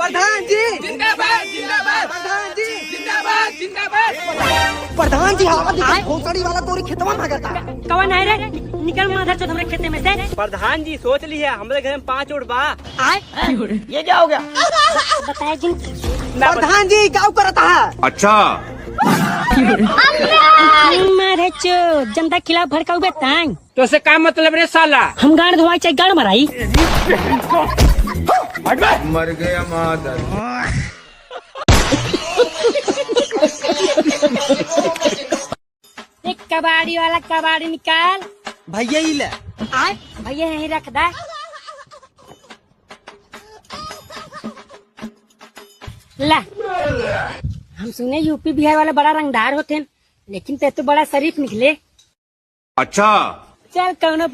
प्रधान जी जिंदाबाद जिंदाबाद प्रधान जी जिंदाबाद जिंदाबाद। प्रधान जी हवा दिखाई भोसड़ी वाला तोरी खेतवा में भागता। कौन है रे? निकल माधर चौथ हमारे खेते में से। प्रधान जी सोच ली है हमारे घर में 5 उठ बा। ये क्या हो गया? बताए जिन प्रधान जी क्या करता है? अच्छा मारे चो जनता खिलाफ भड़काऊ बे तांग। तो से क्या मतलब रे साला? हम गाड़ धोवाई चाहे गाड़ मराई। मर गया मादर। एक कबाड़ी वाला कबाड़ी निकाल। भैया ही ले। आए भैया यहीं रख दे। ला हम सुने यूपी बिहार वाला बड़ा रंगदार होते, लेकिन ते तो बड़ा शरीफ निकले। अच्छा चल कौनो